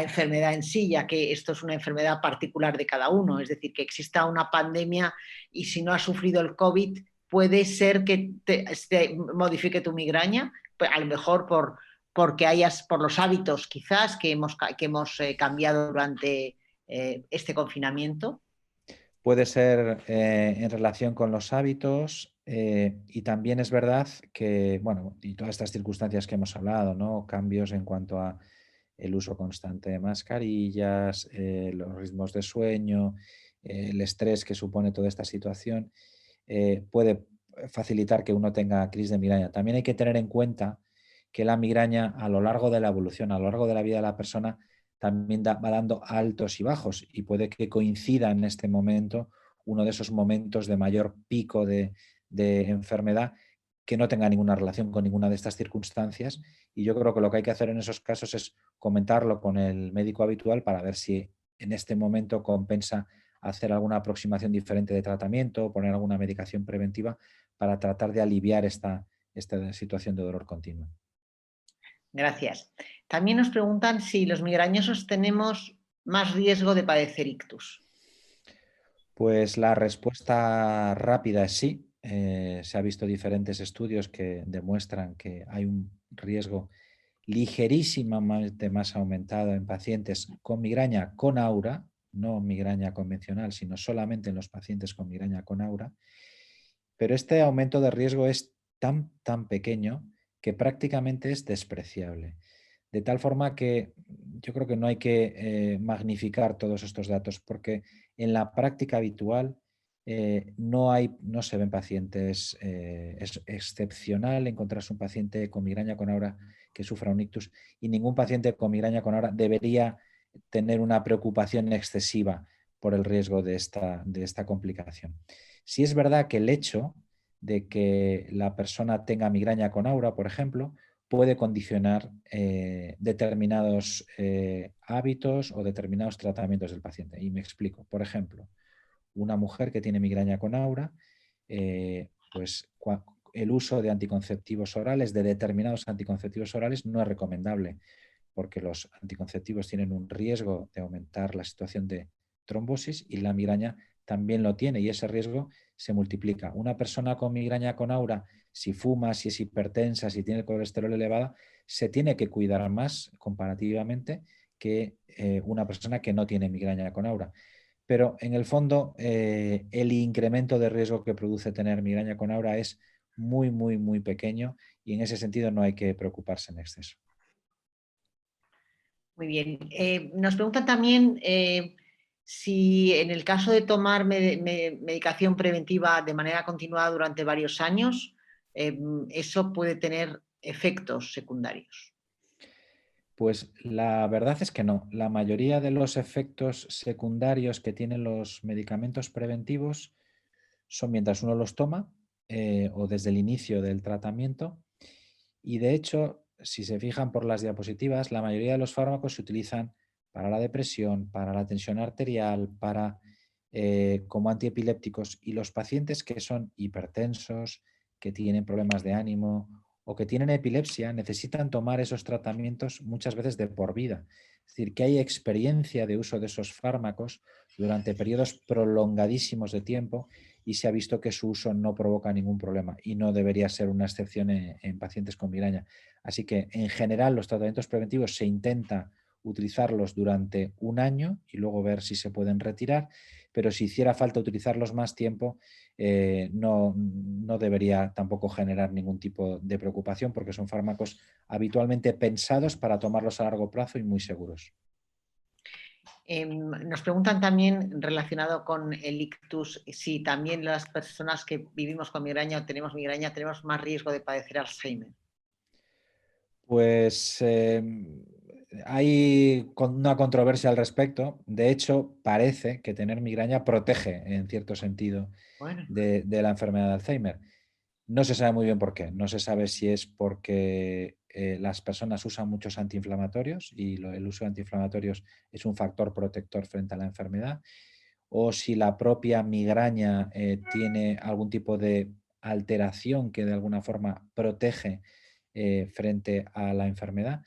enfermedad en sí, ya que esto es una enfermedad particular de cada uno, es decir, que exista una pandemia y si no has sufrido el COVID, puede ser que te modifique tu migraña, pues a lo mejor porque por los hábitos quizás que hemos cambiado durante este confinamiento. Puede ser en relación con los hábitos y también es verdad que, bueno, y todas estas circunstancias que hemos hablado, ¿no? Cambios en cuanto a el uso constante de mascarillas, los ritmos de sueño, el estrés que supone toda esta situación, puede facilitar que uno tenga crisis de migraña. También hay que tener en cuenta que la migraña a lo largo de la evolución, a lo largo de la vida de la persona, también va dando altos y bajos y puede que coincida en este momento uno de esos momentos de mayor pico de enfermedad que no tenga ninguna relación con ninguna de estas circunstancias. Y yo creo que lo que hay que hacer en esos casos es comentarlo con el médico habitual para ver si en este momento compensa hacer alguna aproximación diferente de tratamiento o poner alguna medicación preventiva para tratar de aliviar esta situación de dolor continuo. Gracias. También nos preguntan si los migrañosos tenemos más riesgo de padecer ictus. Pues la respuesta rápida es sí. Se ha visto diferentes estudios que demuestran que hay un riesgo ligerísimamente más aumentado en pacientes con migraña con aura, no migraña convencional, sino solamente en los pacientes con migraña con aura. Pero este aumento de riesgo es tan pequeño que prácticamente es despreciable. De tal forma que yo creo que no hay que magnificar todos estos datos, porque en la práctica habitual no se ven pacientes. Es excepcional encontrarse un paciente con migraña con aura que sufra un ictus y ningún paciente con migraña con aura debería tener una preocupación excesiva por el riesgo de esta complicación. Sí es verdad que el hecho de que la persona tenga migraña con aura, por ejemplo, puede condicionar determinados hábitos o determinados tratamientos del paciente. Y me explico. Por ejemplo, una mujer que tiene migraña con aura, pues el uso de anticonceptivos orales, de determinados anticonceptivos orales, no es recomendable, porque los anticonceptivos tienen un riesgo de aumentar la situación de trombosis y la migraña también lo tiene y ese riesgo se multiplica. Una persona con migraña con aura, si fuma, si es hipertensa, si tiene el colesterol elevado, se tiene que cuidar más comparativamente que una persona que no tiene migraña con aura. Pero en el fondo el incremento de riesgo que produce tener migraña con aura es muy, muy, muy pequeño y en ese sentido no hay que preocuparse en exceso. Muy bien. Nos preguntan también si en el caso de tomar medicación preventiva de manera continuada durante varios años, eso puede tener efectos secundarios. Pues la verdad es que no. La mayoría de los efectos secundarios que tienen los medicamentos preventivos son mientras uno los toma o desde el inicio del tratamiento. Y de hecho, si se fijan por las diapositivas, la mayoría de los fármacos se utilizan para la depresión, para la tensión arterial, como antiepilépticos. Y los pacientes que son hipertensos, que tienen problemas de ánimo o que tienen epilepsia, necesitan tomar esos tratamientos muchas veces de por vida. Es decir, que hay experiencia de uso de esos fármacos durante periodos prolongadísimos de tiempo y se ha visto que su uso no provoca ningún problema y no debería ser una excepción en pacientes con migraña. Así que en general los tratamientos preventivos se intenta utilizarlos durante un año y luego ver si se pueden retirar, pero si hiciera falta utilizarlos más tiempo, no debería tampoco generar ningún tipo de preocupación porque son fármacos habitualmente pensados para tomarlos a largo plazo y muy seguros. Nos preguntan también relacionado con el ictus, si también las personas que vivimos con migraña o tenemos migraña tenemos más riesgo de padecer Alzheimer. Pues hay una controversia al respecto. De hecho, parece que tener migraña protege, en cierto sentido, Bueno. de la enfermedad de Alzheimer. No se sabe muy bien por qué. No se sabe si es porque las personas usan muchos antiinflamatorios y el uso de antiinflamatorios es un factor protector frente a la enfermedad, o si la propia migraña tiene algún tipo de alteración que de alguna forma protege frente a la enfermedad.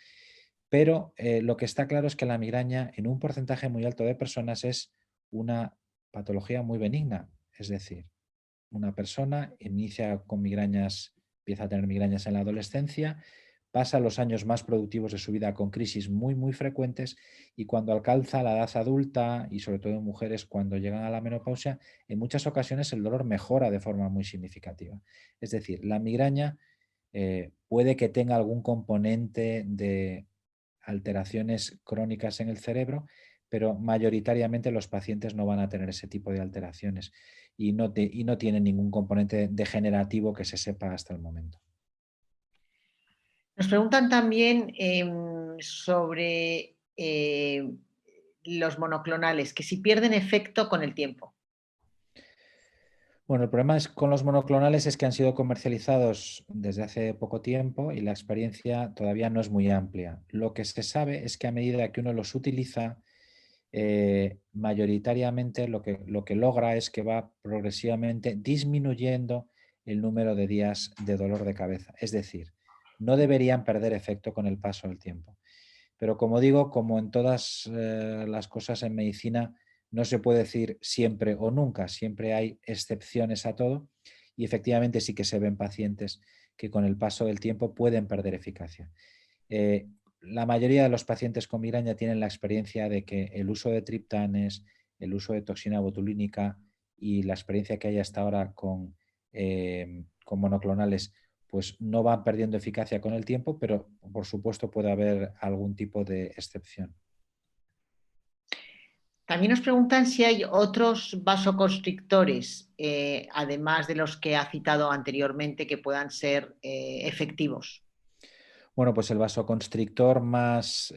Pero lo que está claro es que la migraña en un porcentaje muy alto de personas es una patología muy benigna. Es decir, una persona inicia con migrañas, empieza a tener migrañas en la adolescencia, pasa los años más productivos de su vida con crisis muy, muy frecuentes y cuando alcanza la edad adulta y sobre todo en mujeres cuando llegan a la menopausia, en muchas ocasiones el dolor mejora de forma muy significativa. Es decir, la migraña puede que tenga algún componente de alteraciones crónicas en el cerebro, pero mayoritariamente los pacientes no van a tener ese tipo de alteraciones y no tienen ningún componente degenerativo que se sepa hasta el momento. Nos preguntan también sobre los monoclonales, que si pierden efecto con el tiempo. Bueno, el problema con los monoclonales es que han sido comercializados desde hace poco tiempo y la experiencia todavía no es muy amplia. Lo que se sabe es que a medida que uno los utiliza, mayoritariamente lo que logra es que va progresivamente disminuyendo el número de días de dolor de cabeza. Es decir, no deberían perder efecto con el paso del tiempo. Pero como digo, como en todas las cosas en medicina, no se puede decir siempre o nunca, siempre hay excepciones a todo y efectivamente sí que se ven pacientes que con el paso del tiempo pueden perder eficacia. La mayoría de los pacientes con migraña tienen la experiencia de que el uso de triptanes, el uso de toxina botulínica y la experiencia que hay hasta ahora con monoclonales pues no van perdiendo eficacia con el tiempo, pero por supuesto puede haber algún tipo de excepción. También nos preguntan si hay otros vasoconstrictores, además de los que ha citado anteriormente, que puedan ser efectivos. Bueno, pues el vasoconstrictor más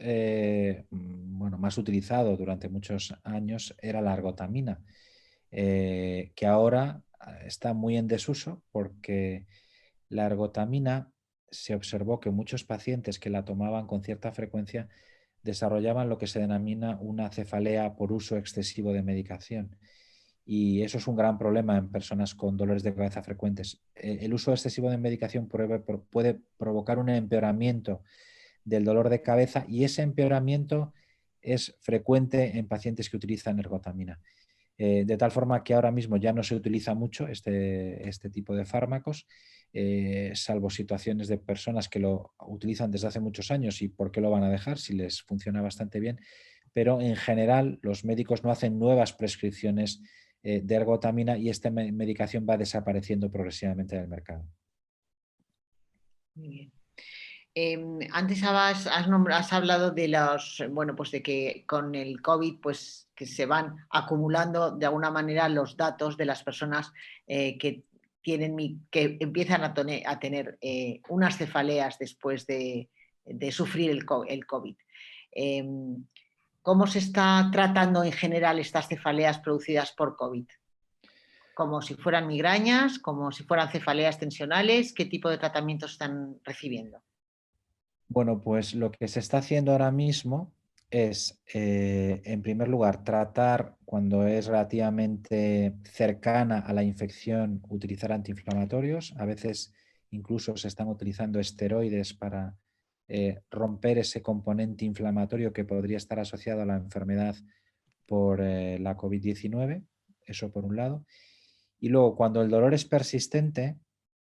utilizado durante muchos años era la argotamina, que ahora está muy en desuso porque la ergotamina se observó que muchos pacientes que la tomaban con cierta frecuencia desarrollaban lo que se denomina una cefalea por uso excesivo de medicación. Y eso es un gran problema en personas con dolores de cabeza frecuentes. El uso excesivo de medicación puede provocar un empeoramiento del dolor de cabeza y ese empeoramiento es frecuente en pacientes que utilizan ergotamina. De tal forma que ahora mismo ya no se utiliza mucho este tipo de fármacos, salvo situaciones de personas que lo utilizan desde hace muchos años y por qué lo van a dejar si les funciona bastante bien, pero en general los médicos no hacen nuevas prescripciones de ergotamina y esta medicación va desapareciendo progresivamente del mercado. Muy bien. Antes has hablado de pues de que con el COVID pues, que se van acumulando de alguna manera los datos de las personas que empiezan a tener unas cefaleas después de sufrir el COVID. ¿Cómo se está tratando en general estas cefaleas producidas por COVID? ¿Como si fueran migrañas? ¿Como si fueran cefaleas tensionales? ¿Qué tipo de tratamientos están recibiendo? Bueno, pues lo que se está haciendo ahora mismo es, en primer lugar, tratar cuando es relativamente cercana a la infección, utilizar antiinflamatorios. A veces incluso se están utilizando esteroides para romper ese componente inflamatorio que podría estar asociado a la enfermedad por la COVID-19. Eso por un lado. Y luego, cuando el dolor es persistente,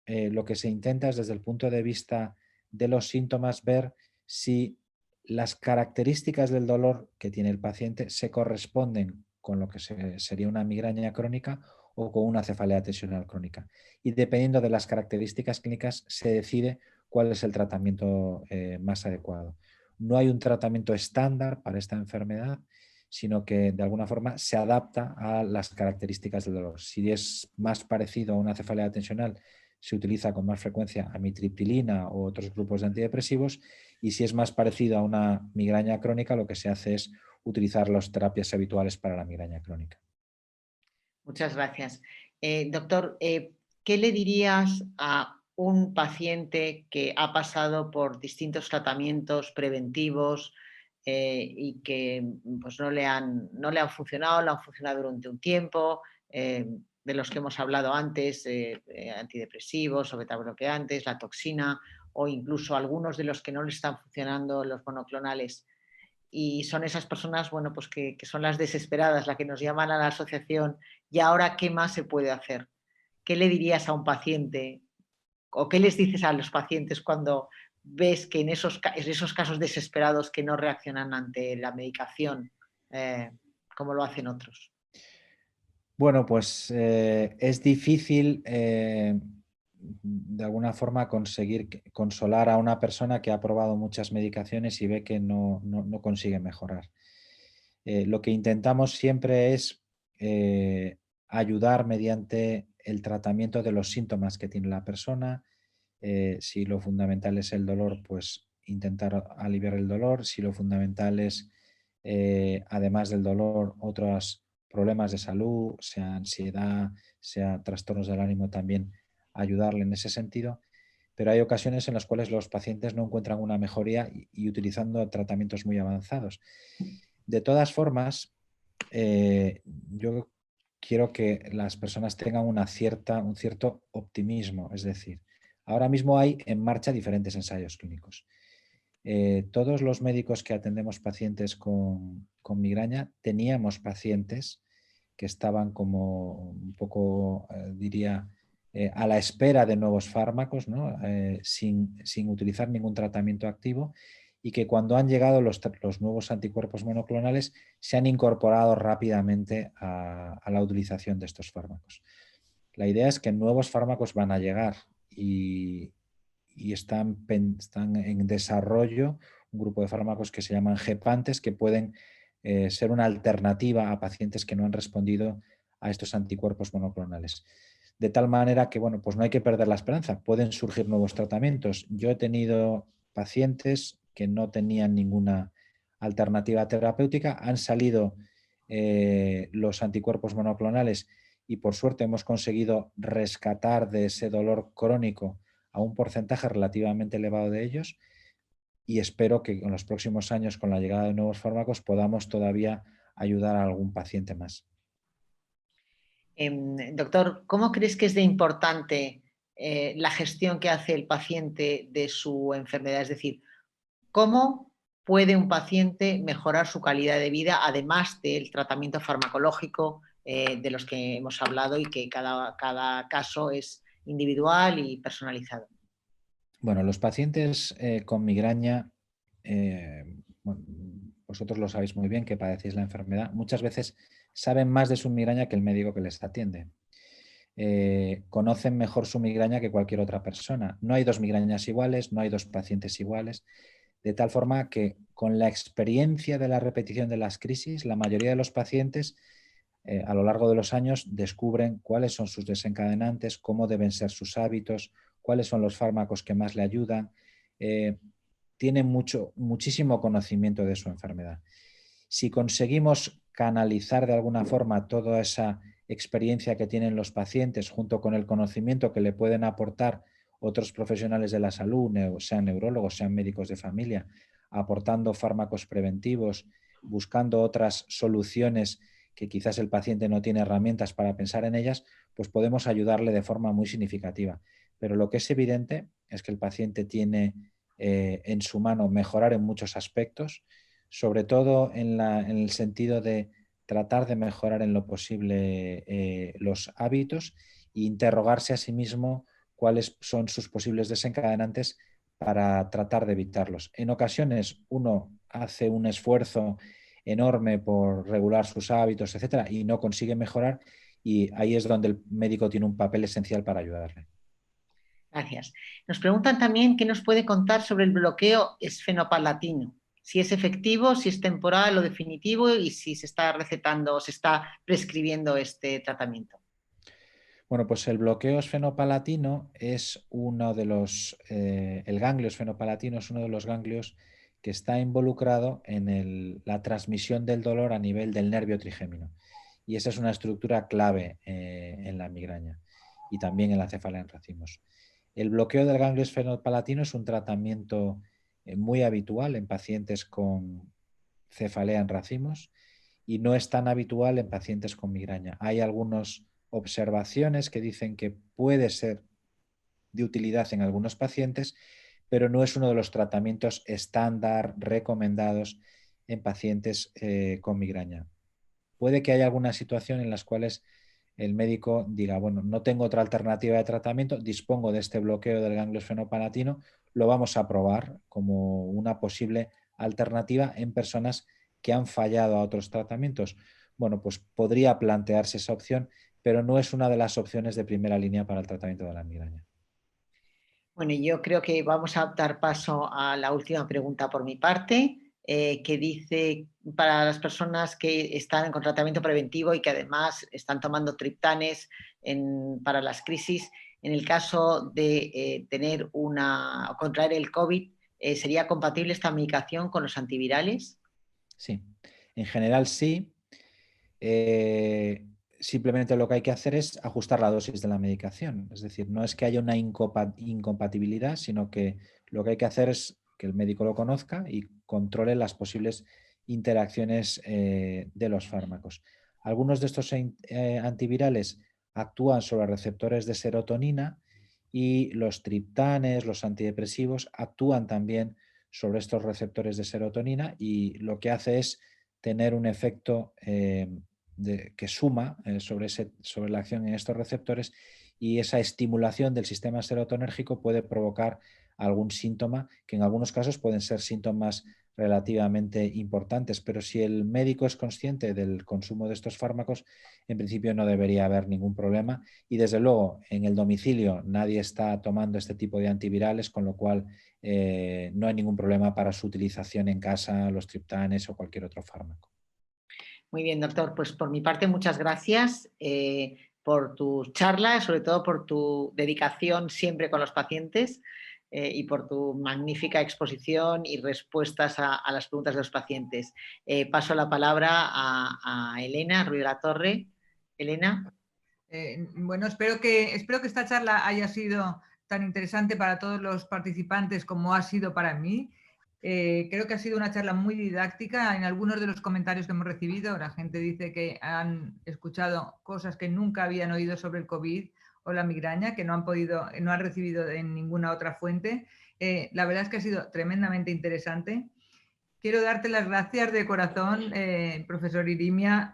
lo que se intenta es desde el punto de vista de los síntomas ver si las características del dolor que tiene el paciente se corresponden con lo que sería una migraña crónica o con una cefalea tensional crónica. Y dependiendo de las características clínicas se decide cuál es el tratamiento más adecuado. No hay un tratamiento estándar para esta enfermedad, sino que de alguna forma se adapta a las características del dolor. Si es más parecido a una cefalea tensional, se utiliza con más frecuencia amitriptilina u otros grupos de antidepresivos, y si es más parecido a una migraña crónica, lo que se hace es utilizar las terapias habituales para la migraña crónica. Muchas gracias. Doctor, ¿qué le dirías a un paciente que ha pasado por distintos tratamientos preventivos y que pues, no le han funcionado, no han funcionado durante un tiempo, de los que hemos hablado antes, antidepresivos o betabloqueantes, la toxina o incluso algunos de los que no le están funcionando, los monoclonales? Y son esas personas, bueno, pues que son las desesperadas, las que nos llaman a la asociación. ¿Y ahora qué más se puede hacer? ¿Qué le dirías a un paciente o qué les dices a los pacientes cuando ves que en esos casos desesperados que no reaccionan ante la medicación como lo hacen otros? Bueno, pues es difícil de alguna forma conseguir consolar a una persona que ha probado muchas medicaciones y ve que no consigue mejorar. Lo que intentamos siempre es ayudar mediante el tratamiento de los síntomas que tiene la persona. Si lo fundamental es el dolor, pues intentar aliviar el dolor. Si lo fundamental es, además del dolor, otros problemas de salud, sea ansiedad, sea trastornos del ánimo, también ayudarle en ese sentido. Pero hay ocasiones en las cuales los pacientes no encuentran una mejoría y utilizando tratamientos muy avanzados. De todas formas, yo quiero que las personas tengan un cierto optimismo. Es decir, ahora mismo hay en marcha diferentes ensayos clínicos. Todos los médicos que atendemos pacientes con migraña teníamos pacientes que estaban como un poco, diría, a la espera de nuevos fármacos, ¿no? sin utilizar ningún tratamiento activo, y que cuando han llegado los nuevos anticuerpos monoclonales se han incorporado rápidamente a la utilización de estos fármacos. La idea es que nuevos fármacos van a llegar y están en desarrollo un grupo de fármacos que se llaman gepantes, que pueden ser una alternativa a pacientes que no han respondido a estos anticuerpos monoclonales. De tal manera que, bueno, pues no hay que perder la esperanza, pueden surgir nuevos tratamientos. Yo he tenido pacientes que no tenían ninguna alternativa terapéutica, han salido los anticuerpos monoclonales y por suerte hemos conseguido rescatar de ese dolor crónico a un porcentaje relativamente elevado de ellos, y espero que en los próximos años, con la llegada de nuevos fármacos, podamos todavía ayudar a algún paciente más. Doctor, ¿cómo crees que es de importante la gestión que hace el paciente de su enfermedad? Es decir, ¿cómo puede un paciente mejorar su calidad de vida, además del tratamiento farmacológico de los que hemos hablado y que cada caso es individual y personalizado? Bueno, los pacientes con migraña, bueno, vosotros lo sabéis muy bien que padecéis la enfermedad, muchas veces saben más de su migraña que el médico que les atiende. Conocen mejor su migraña que cualquier otra persona. No hay dos migrañas iguales, no hay dos pacientes iguales, de tal forma que con la experiencia de la repetición de las crisis, la mayoría de los pacientes a lo largo de los años descubren cuáles son sus desencadenantes, cómo deben ser sus hábitos, cuáles son los fármacos que más le ayudan. Tienen muchísimo conocimiento de su enfermedad. Si conseguimos canalizar de alguna forma toda esa experiencia que tienen los pacientes junto con el conocimiento que le pueden aportar otros profesionales de la salud, sean neurólogos, sean médicos de familia, aportando fármacos preventivos, buscando otras soluciones que quizás el paciente no tiene herramientas para pensar en ellas, pues podemos ayudarle de forma muy significativa. Pero lo que es evidente es que el paciente tiene en su mano mejorar en muchos aspectos, sobre todo en el sentido de tratar de mejorar en lo posible los hábitos e interrogarse a sí mismo cuáles son sus posibles desencadenantes para tratar de evitarlos. En ocasiones uno hace un esfuerzo enorme por regular sus hábitos, etcétera, y no consigue mejorar, y ahí es donde el médico tiene un papel esencial para ayudarle. Gracias. Nos preguntan también qué nos puede contar sobre el bloqueo esfenopalatino, si es efectivo, si es temporal o definitivo y si se está recetando o se está prescribiendo este tratamiento. Bueno, pues el bloqueo esfenopalatino es uno de los, el ganglio esfenopalatino es uno de los ganglios que está involucrado en la transmisión del dolor a nivel del nervio trigémino. Y esa es una estructura clave en la migraña y también en la cefalea en racimos. El bloqueo del ganglio esfenopalatino es un tratamiento muy habitual en pacientes con cefalea en racimos y no es tan habitual en pacientes con migraña. Hay algunas observaciones que dicen que puede ser de utilidad en algunos pacientes, pero no es uno de los tratamientos estándar recomendados en pacientes con migraña. Puede que haya alguna situación en las cuales el médico diga, bueno, no tengo otra alternativa de tratamiento, dispongo de este bloqueo del ganglio esfenopalatino, lo vamos a probar como una posible alternativa en personas que han fallado a otros tratamientos. Bueno, pues podría plantearse esa opción, pero no es una de las opciones de primera línea para el tratamiento de la migraña. Bueno, yo creo que vamos a dar paso a la última pregunta por mi parte, que dice, para las personas que están con tratamiento preventivo y que además están tomando triptanes para las crisis, en el caso de contraer el COVID, ¿sería compatible esta medicación con los antivirales? Sí, en general sí. Simplemente lo que hay que hacer es ajustar la dosis de la medicación. Es decir, no es que haya una incompatibilidad, sino que lo que hay que hacer es que el médico lo conozca y controle las posibles interacciones de los fármacos. Algunos de estos antivirales actúan sobre receptores de serotonina y los triptanes, los antidepresivos, actúan también sobre estos receptores de serotonina, y lo que hace es tener un efecto que suma sobre la acción en estos receptores, y esa estimulación del sistema serotonérgico puede provocar algún síntoma, que en algunos casos pueden ser síntomas relativamente importantes, pero si el médico es consciente del consumo de estos fármacos, en principio no debería haber ningún problema, y desde luego en el domicilio nadie está tomando este tipo de antivirales, con lo cual no hay ningún problema para su utilización en casa, los triptanes o cualquier otro fármaco. Muy bien, doctor. Pues por mi parte, muchas gracias por tu charla, sobre todo por tu dedicación siempre con los pacientes y por tu magnífica exposición y respuestas a las preguntas de los pacientes. Paso la palabra a Elena Ruiz de la Torre. Elena. Bueno, espero que esta charla haya sido tan interesante para todos los participantes como ha sido para mí. Creo que ha sido una charla muy didáctica. En algunos de los comentarios que hemos recibido, la gente dice que han escuchado cosas que nunca habían oído sobre el COVID o la migraña, que no han recibido en ninguna otra fuente. La verdad es que ha sido tremendamente interesante. Quiero darte las gracias de corazón, profesor Irimia.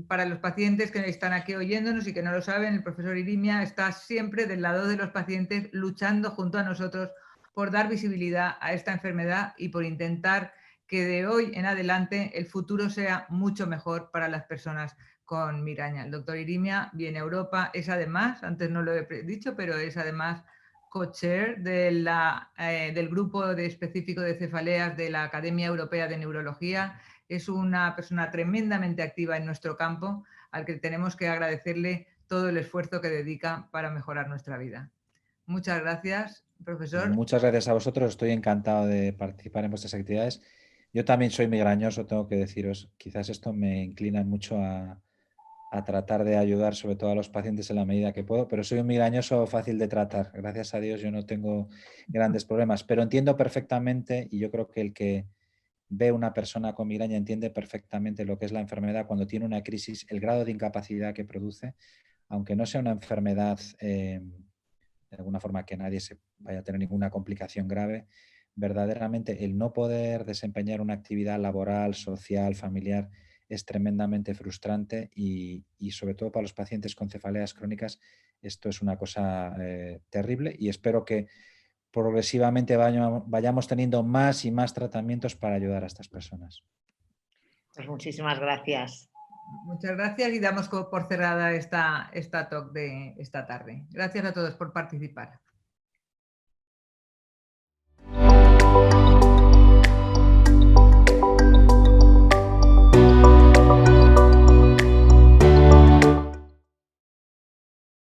Para los pacientes que están aquí oyéndonos y que no lo saben, el profesor Irimia está siempre del lado de los pacientes, luchando junto a nosotros por dar visibilidad a esta enfermedad y por intentar que de hoy en adelante el futuro sea mucho mejor para las personas con migraña. El doctor Irimia viene a Europa, es además, antes no lo he dicho, pero es además co-chair del grupo específico de cefaleas de la Academia Europea de Neurología. Es una persona tremendamente activa en nuestro campo, al que tenemos que agradecerle todo el esfuerzo que dedica para mejorar nuestra vida. Muchas gracias, profesor. Muchas gracias a vosotros, estoy encantado de participar en vuestras actividades. Yo también soy migrañoso, tengo que deciros, quizás esto me inclina mucho a tratar de ayudar sobre todo a los pacientes en la medida que puedo, pero soy un migrañoso fácil de tratar. Gracias a Dios yo no tengo grandes problemas, pero entiendo perfectamente, y yo creo que el que ve una persona con migraña entiende perfectamente lo que es la enfermedad cuando tiene una crisis, el grado de incapacidad que produce, aunque no sea una enfermedad de alguna forma que nadie se vaya a tener ninguna complicación grave, verdaderamente el no poder desempeñar una actividad laboral, social, familiar, es tremendamente frustrante y sobre todo para los pacientes con cefaleas crónicas esto es una cosa terrible y espero que progresivamente vayamos teniendo más y más tratamientos para ayudar a estas personas. Pues muchísimas gracias. Muchas gracias y damos por cerrada esta talk de esta tarde. Gracias a todos por participar.